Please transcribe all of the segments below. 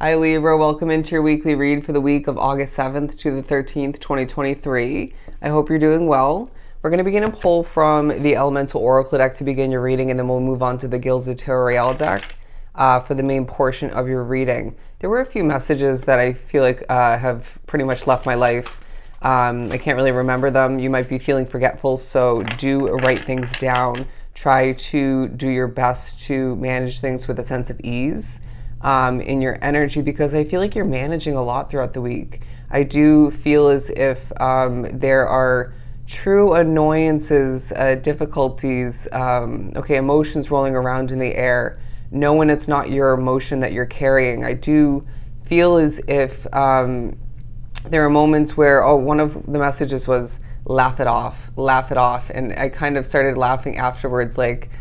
Hi Libra, welcome into your weekly read for the week of August 7th to the 13th, 2023. I hope you're doing well. We're going to begin a pull from the Elemental Oracle deck to begin your reading, and then we'll move on to the Gilded Tarot Royale deck for the main portion of your reading. There were a few messages that I feel like have pretty much left my life. I can't really remember them. You might be feeling forgetful, so do write things down. Try to do your best to manage things with a sense of ease in your energy, because I feel like you're managing a lot throughout the week. I do feel as if there are true annoyances, difficulties, emotions rolling around in the air. Know when it's not your emotion that you're carrying. I do feel as if there are moments where, one of the messages was laugh it off. And I kind of started laughing afterwards, like,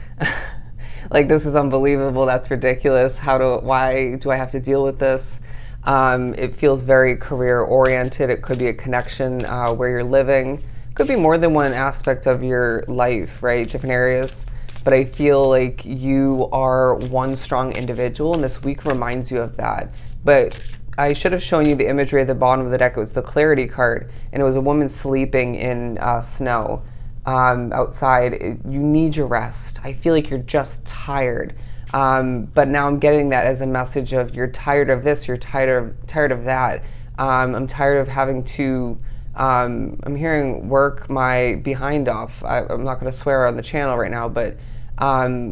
like, this is unbelievable. That's ridiculous. Why do I have to deal with this? It feels very career oriented. It could be a connection where you're living. Could be more than one aspect of your life, right? Different areas. But I feel like you are one strong individual, and this week reminds you of that. But I should have shown you the imagery at the bottom of the deck. It was the Clarity card, and it was a woman sleeping in snow outside. You need your rest. I feel like you're just tired. But now I'm getting that as a message of you're tired of this, you're tired of that. I'm tired of having to, I'm hearing work my behind off. I'm not going to swear on the channel right now, but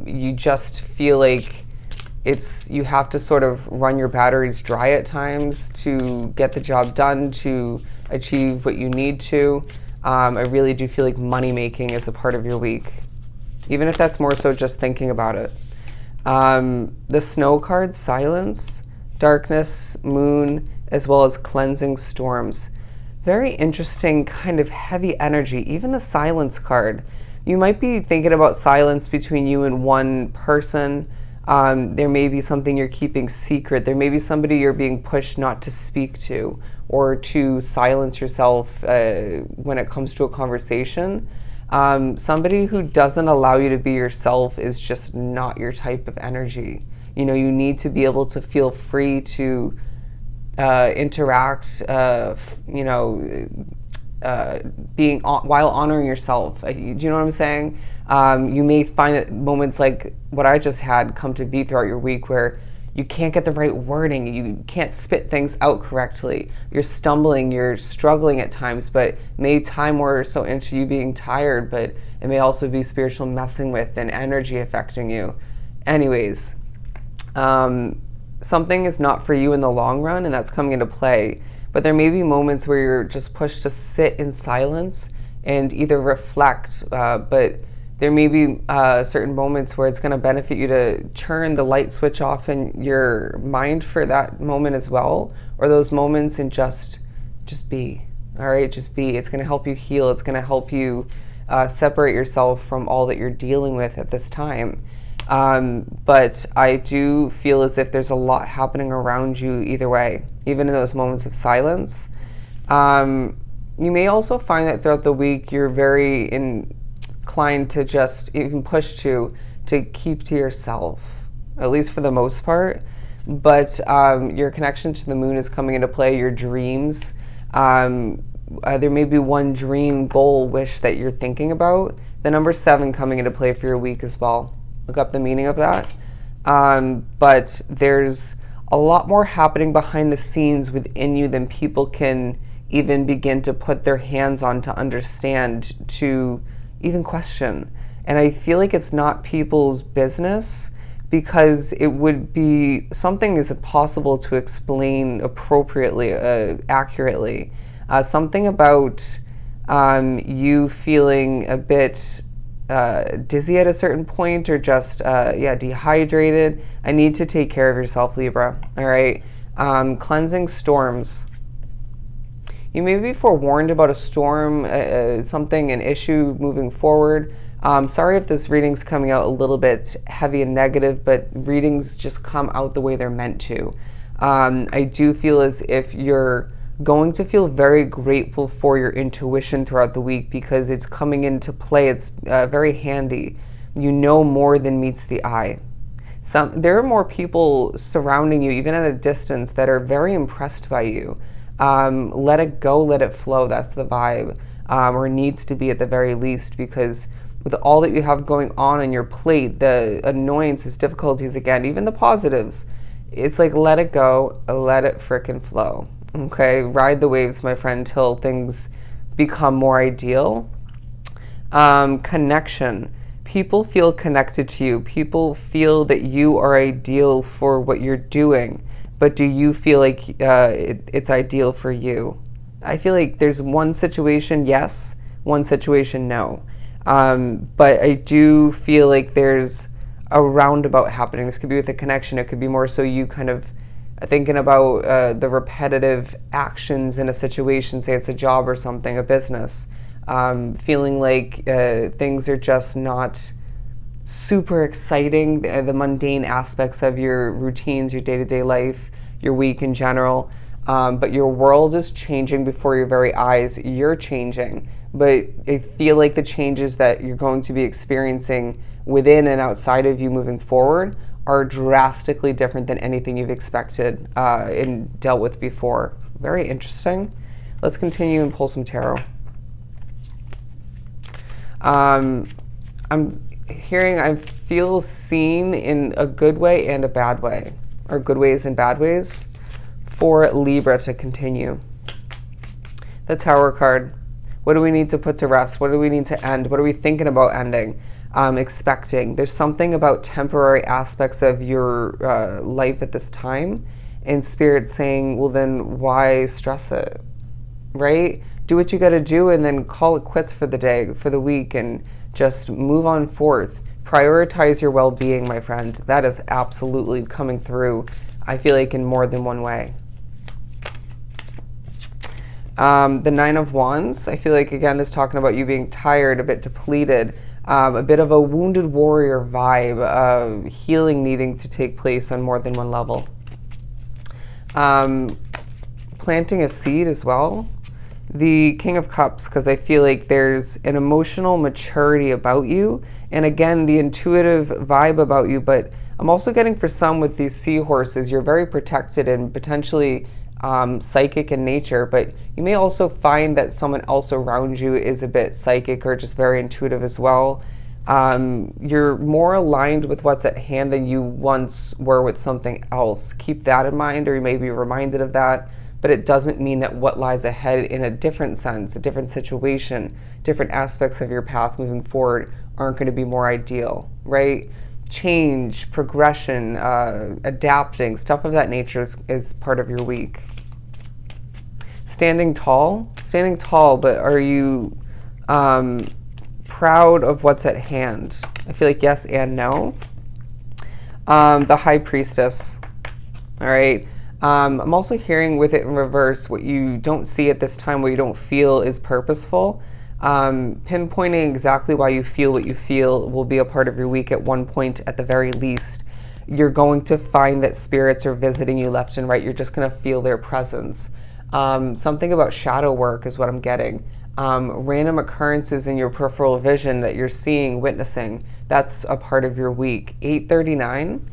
you just feel like you have to sort of run your batteries dry at times to get the job done, to achieve what you need to. I really do feel like money making is a part of your week, even if that's more so just thinking about it. The snow card, silence, darkness, moon, as well as cleansing storms. Very interesting, kind of heavy energy. Even the silence card. You might be thinking about silence between you and one person. There may be something you're keeping secret. There may be somebody you're being pushed not to speak to, or to silence yourself when it comes to a conversation. Somebody who doesn't allow you to be yourself is just not your type of energy. You know, you need to be able to feel free to interact, while honoring yourself. Do you know what I'm saying? You may find that moments like what I just had come to be throughout your week, where you can't get the right wording, you can't spit things out correctly, you're stumbling, you're struggling at times, but may tie more so into you being tired, but it may also be spiritual messing with and energy affecting you. Anyways, something is not for you in the long run, and that's coming into play. But there may be moments where you're just pushed to sit in silence and either reflect, but there may be certain moments where it's going to benefit you to turn the light switch off in your mind for that moment as well, or those moments, and just be. All right, just be. It's going to help you heal. It's going to help you separate yourself from all that you're dealing with at this time. But I do feel as if there's a lot happening around you either way, even in those moments of silence. You may also find that throughout the week you're very inclined to just even push to keep to yourself, at least for the most part. But your connection to the moon is coming into play, your dreams. There may be one dream, goal, wish that you're thinking about. The number 7 coming into play for your week as well. Look up the meaning of that. But there's a lot more happening behind the scenes within you than people can even begin to put their hands on, to understand, to even question. And I feel like it's not people's business, because it would be something is impossible to explain appropriately, accurately. Something about you feeling a bit dizzy at a certain point, or just dehydrated. I need to take care of yourself, Libra. All right. Cleansing storms. You may be forewarned about a storm, an issue moving forward. Sorry if this reading's coming out a little bit heavy and negative, but readings just come out the way they're meant to. I do feel as if you're going to feel very grateful for your intuition throughout the week, because it's coming into play. It's very handy. You know more than meets the eye. There are more people surrounding you, even at a distance, that are very impressed by you. Let it go, let it flow. That's the vibe, or needs to be at the very least, because with all that you have going on your plate, the annoyances, difficulties, again, even the positives, it's like, let it go, let it frickin' flow. Okay, ride the waves, my friend, till things become more ideal. Connection. People feel connected to you. People feel that you are ideal for what you're doing. But do you feel like it's ideal for you? I feel like there's one situation, yes, one situation, no. But I do feel like there's a roundabout happening. This could be with a connection. It could be more so you kind of thinking about the repetitive actions in a situation, say it's a job or something, a business. Feeling like things are just not super exciting, the mundane aspects of your routines, your day-to-day life, your week in general, but your world is changing before your very eyes. You're changing, but I feel like the changes that you're going to be experiencing within and outside of you moving forward are drastically different than anything you've expected and dealt with before. Very interesting. Let's continue and pull some tarot. I'm hearing, I feel seen in a good way and a bad way, or good ways and bad ways, for Libra to continue. The Tower card. What do we need to put to rest? What do we need to end? What are we thinking about ending? Expecting. There's something about temporary aspects of your life at this time, and Spirit saying, well, then why stress it, right? Do what you got to do and then call it quits for the day, for the week, and just move on forth. Prioritize your well-being, my friend. That is absolutely coming through, I feel like, in more than one way. The Nine of Wands, I feel like, again, is talking about you being tired, a bit depleted, a bit of a wounded warrior vibe, healing needing to take place on more than one level. Planting a seed as well. The King of Cups, because I feel like there's an emotional maturity about you, and again, the intuitive vibe about you, but I'm also getting, for some with these seahorses, you're very protected and potentially psychic in nature, but you may also find that someone else around you is a bit psychic or just very intuitive as well. You're more aligned with what's at hand than you once were with something else. Keep that in mind, or you may be reminded of that. But it doesn't mean that what lies ahead in a different sense, a different situation, different aspects of your path moving forward aren't going to be more ideal, right? Change, progression, adapting, stuff of that nature is part of your week. Standing tall, but are you proud of what's at hand? I feel like yes and no. The High Priestess, all right? I'm also hearing with it in reverse, what you don't see at this time, what you don't feel is purposeful. Pinpointing exactly why you feel what you feel will be a part of your week at one point at the very least. You're going to find that spirits are visiting you left and right. You're just going to feel their presence. Something about shadow work is what I'm getting. Random occurrences in your peripheral vision that you're seeing, witnessing, that's a part of your week. 839.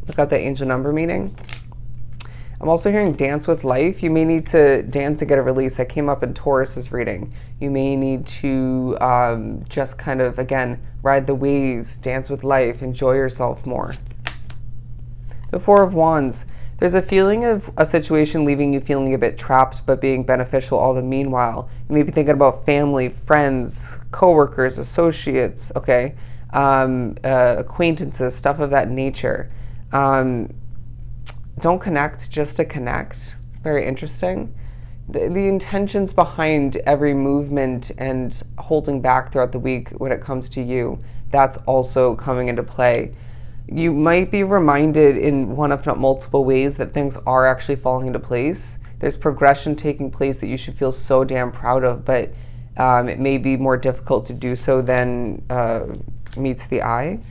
Look out that angel number meaning. I'm also hearing dance with life. You may need to dance to get a release. That came up in Taurus's reading. You may need to just kind of, again, ride the waves, dance with life, enjoy yourself more. The Four of Wands. There's a feeling of a situation leaving you feeling a bit trapped, but being beneficial all the meanwhile. You may be thinking about family, friends, coworkers, associates, okay, acquaintances, stuff of that nature. Don't connect just to connect. Very interesting. The intentions behind every movement and holding back throughout the week when it comes to you, that's also coming into play. You might be reminded in one, if not multiple ways, that things are actually falling into place. There's progression taking place that you should feel so damn proud of, but it may be more difficult to do so than meets the eye.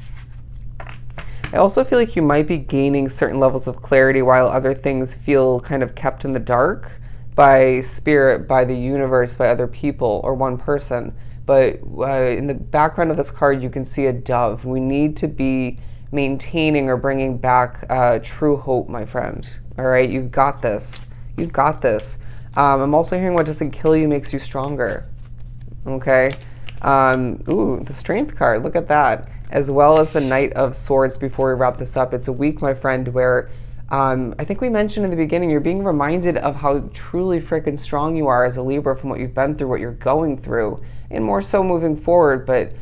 I also feel like you might be gaining certain levels of clarity while other things feel kind of kept in the dark by spirit, by the universe, by other people, or one person. But in the background of this card, you can see a dove. We need to be maintaining or bringing back true hope, my friend. All right, you've got this. You've got this. I'm also hearing what doesn't kill you makes you stronger. Okay. Ooh, the Strength card. Look at that. As well as the Knight of Swords before we wrap this up. It's a week, my friend, where I think we mentioned in the beginning, you're being reminded of how truly freaking strong you are as a Libra from what you've been through, what you're going through, and more so moving forward. But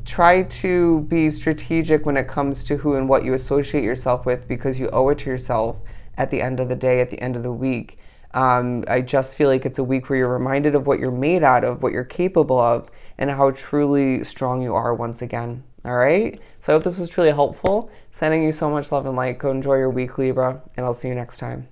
try to be strategic when it comes to who and what you associate yourself with, because you owe it to yourself at the end of the day, at the end of the week. I just feel like it's a week where you're reminded of what you're made out of, what you're capable of, and how truly strong you are once again. All right? So I hope this was truly helpful. Sending you so much love and light. Go enjoy your week, Libra, and I'll see you next time.